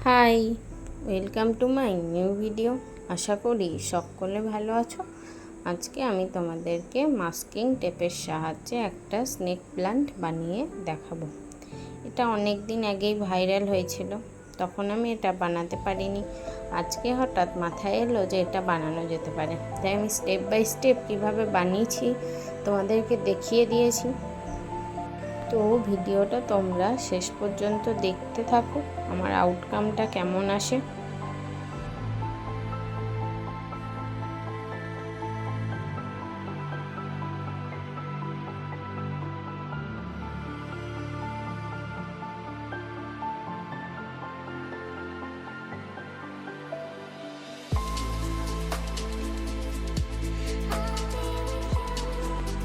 High, welcome to my new video. আশা করি সকলে ভালো আছো। আজকে আমি তোমাদেরকে মাস্কিং টেপের সাহায্যে একটা স্নেক প্লান্ট বানিয়ে দেখাবো। এটা অনেক দিন আগেই ভাইরাল হয়েছিল, তখন আমি এটা বানাতে পারিনি। আজকে হঠাৎ মাথায় এলো যে এটা বানানো যেতে পারে, তাই আমি স্টেপ বাই স্টেপ কীভাবে বানিয়েছি তোমাদেরকে দেখিয়ে দিয়েছি। তো ভিডিওটা তোমরা শেষ পর্যন্ত দেখতে থাকো, আমার আউটকামটা কেমন আসে।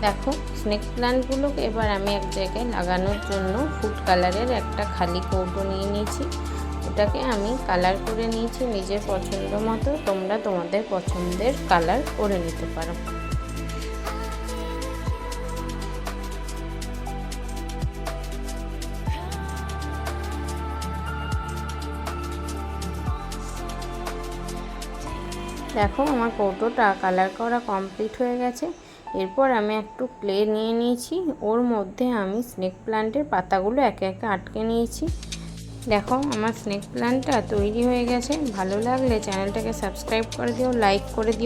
দেখো, স্নেক প্লান্টগুলোকে এবার আমি এক জায়গায় লাগানোর জন্য ফুড কালারের একটা খালি কৌটো নিয়ে নিয়েছি। ওটাকে আমি কালার করে নিয়েছি নিজের পছন্দ মতো। তোমরা তোমাদের পছন্দের কালার করে নিতে পারো। দেখো, আমার কৌটোটা কালার করা কমপ্লিট হয়ে গেছে। এরপর আমি একটু ক্লে নিয়ে নিয়েছি, ওর মধ্যে আমি স্নেক প্লান্টের পাতাগুলো একে একে আটকে নিয়েছি। দেখো, আমার স্নেক প্লান্টটা তৈরি হয়ে গেছে। ভালো লাগলে চ্যানেলটাকে সাবস্ক্রাইব করে দিও, লাইক করে দিও।